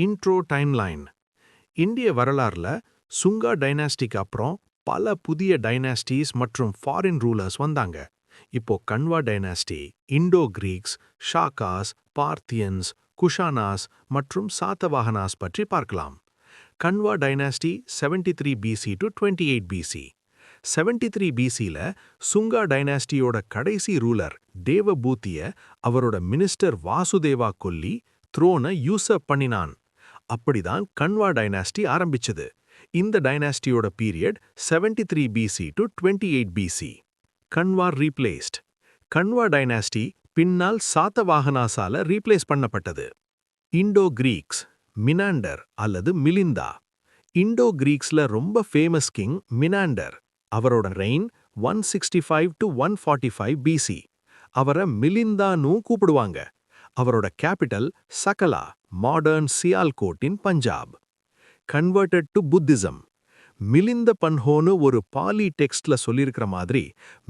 Intro timeline. இந்திய வரலாறுல சுங்கா டைனாஸ்டிக்கு அப்புறம் பல புதிய டைனாஸ்டிஸ் மற்றும் ஃபாரின் ரூலர்ஸ் வந்தாங்க. இப்போ Kanva dynasty, Indo Greeks, Shakas, Parthians, Kushanas மற்றும் சாத்தவாஹனாஸ் பற்றி பார்க்கலாம். Kanva dynasty 73 BC to 28 BC. 73 பிசில சுங்கா டைனாஸ்டியோட கடைசி ரூலர் தேவபூத்திய அவரோட மினிஸ்டர் வாசுதேவா கொல்லி த்ரோனை யூசப் பண்ணினான். அப்படிதான் கன்வா டைனாஸ்டி ஆரம்பிச்சது. இந்த டைனாஸ்டியோட period 73 BC to 28 BC. Kanva replaced. Kanva dynasty பின்னால் சாத்தவாஹனாஸால ரீப்ளேஸ் பண்ணப்பட்டது. இண்டோ கிரீக்ஸ், மினாண்டர் அல்லது மிலிந்தா. இண்டோ கிரீக்ஸ்ல ரொம்ப ஃபேமஸ் கிங் மினாண்டர். அவரோட ரெயின் 165 டு 145 பிசி. அவரை மிலிந்தான்னு கூப்பிடுவாங்க. அவரோட capital Sakala, modern Sialkot in Punjab. Converted to Buddhism. Milinda பன்ஹோன்னு ஒரு பாலி டெக்ஸ்ட்ல சொல்லியிருக்கிற மாதிரி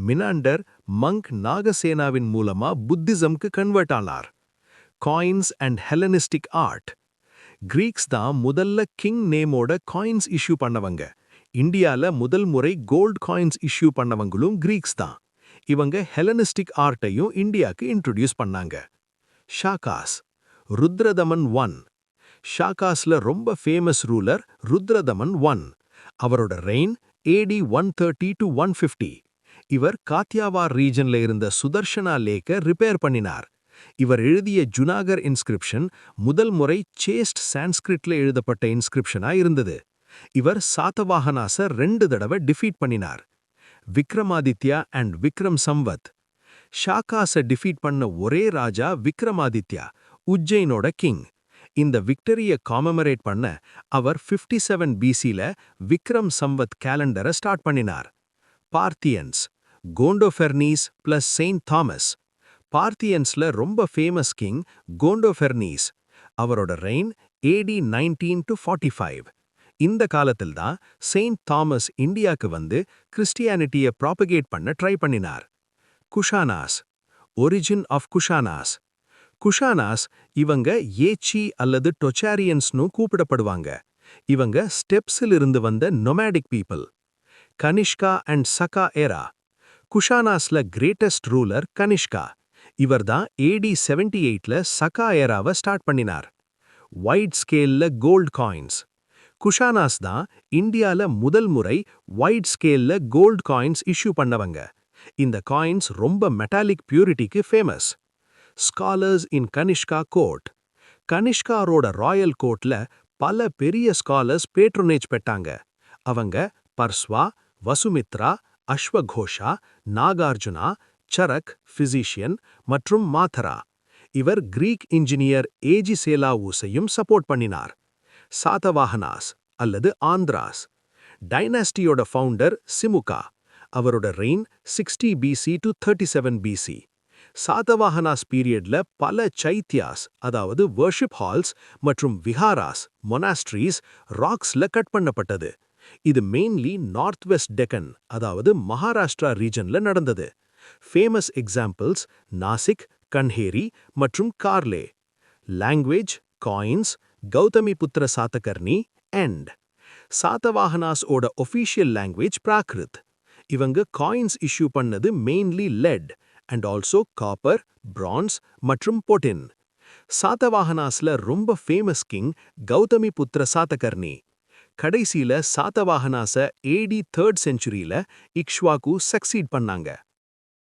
மினாண்டர் மங்க் நாகசேனாவின் மூலமா புத்திசம்க்கு கன்வெர்ட் ஆனார். Coins and Hellenistic art. Greeks தான் முதல்ல கிங் நேமோட காயின்ஸ் இஷ்யூ பண்ணவங்க. இந்தியால முதல் முறை கோல்ட் காயின்ஸ் இஷ்யூ பண்ணவங்களும் கிரீக்ஸ் தான். இவங்க ஹெலனிஸ்டிக் ஆர்ட்டையும் இந்தியாவுக்கு இன்ட்ரோடியூஸ் பண்ணாங்க. ஷாகாஸ். ருத்ரதமன் 1. ஷாகாஸ்ல ரொம்ப ஃபேமஸ் ரூலர் ருத்ரதமன் 1. அவரோட ரெயின் AD 130 டு 150. இவர் காத்தியாவார் ரீஜன்ல இருந்த சுதர்ஷனா லேக்க ரிப்பேர் பண்ணினார். இவர் எழுதிய ஜுனாகர் இன்ஸ்கிரிப்ஷன் முதல் முறை சேஸ்ட் சான்ஸ்கிரிட்ல எழுதப்பட்ட இன்ஸ்கிரிப்ஷனா இருந்தது. இவர் சாத்தவாஹனாஸ 2 தடவை டிஃபீட் பண்ணினார். விக்ரமாதித்யா அண்ட் விக்ரம் சம்வத். ஷாகாஸை டிஃபீட் பண்ண ஒரே ராஜா விக்ரமாதித்யா, உஜ்ஜைனோட கிங். இந்த விக்டரியை காமமரேட் பண்ண அவர் 57 பிசில விக்ரம் சம்வத் கேலண்டரை ஸ்டார்ட் பண்ணினார். Parthians. Gondophernes plus Saint Thomas. பார்த்தியன்ஸ்ல ரொம்ப ஃபேமஸ் கிங் கோண்டோஃபெர்னீஸ். அவரோட ரெயின் AD 19 டு 45. இந்த காலத்தில் தான் செயின்ட் தாமஸ் இந்தியாவுக்கு வந்து கிறிஸ்டியானிட்டியை ப்ராபகேட் பண்ண ட்ரை பண்ணினார். குஷானாஸ். Origin of Kushanas. குஷானாஸ் இவங்க ஏச்சி அல்லது டொச்சாரியன்ஸ்னு கூப்பிடப்படுவாங்க. இவங்க ஸ்டெப்ஸில் இருந்து வந்த nomadic people. Kanishka and Saka era. குஷானாஸ்ல கிரேட்டஸ்ட் ரூலர் கனிஷ்கா. இவர்தான் AD 78ல சகா ஏராவை ஸ்டார்ட் பண்ணினார். வைட் ஸ்கேல்ல கோல்ட் காயின்ஸ். குஷானாஸ் தான் இந்தியால முதல் முறை வைட் ஸ்கேல்ல கோல்ட் காயின்ஸ் இஷ்யூ பண்ணவங்க. இந்த காயின்ஸ் ரொம்ப மெட்டாலிக் பியூரிட்டிக்கு famous. Scholars in Kanishka court. கனிஷ்காரோட ராயல் கோர்ட்ல பல பெரிய ஸ்காலர்ஸ் பேட்ரோனேஜ் பெற்றாங்க. அவங்க பர்ஸ்வா, வசுமித்ரா, அஸ்வகோஷா, நாகார்ஜுனா, சரக் ஃபிசிஷியன் மற்றும் மாதரா. இவர் கிரீக் இன்ஜினியர் ஏஜி சேலாவூஸையும் சப்போர்ட் பண்ணினார். சாதவாஹனாஸ் அல்லது ஆந்திராஸ். டைனாஸ்டியோட ஃபவுண்டர் சிமுகா. அவரோட ரெயின் 60 பிசி டு 37 பிசி. சாதவாஹனாஸ் பீரியட்ல பல சைத்யாஸ் அதாவது வர்ஷிப் ஹால்ஸ் மற்றும் விஹாராஸ் மொனாஸ்ட்ரீஸ் ராக்ஸ்ல கட் பண்ணப்பட்டது. இது மெயின்லி நார்த் வெஸ்ட் டெக்கன் அதாவது மகாராஷ்டிரா ரீஜன்ல நடந்தது. ஃபேமஸ் எக்ஸாம்பிள்ஸ் நாசிக், கன்ஹேரி மற்றும் Karle. Language, coins, Gautamiputra Satakarni, end. Satavahanas ஓட ஒஃபீஷியல் லாங்குவேஜ் பிராகிருத். இவங்க காயின்ஸ் இஷ்யூ பண்ணது mainly lead and also copper, bronze மற்றும் பொட்டின். சாத்தவாஹனாஸ்ல ரொம்ப ஃபேமஸ் கிங் கௌதமிபுத்திர சாத்தகர்ணி. கடைசியில சாத்தவாஹனாஸ AD 3rd செஞ்சுரியில இக்ஷ்வாகு சக்சீட் பண்ணாங்க.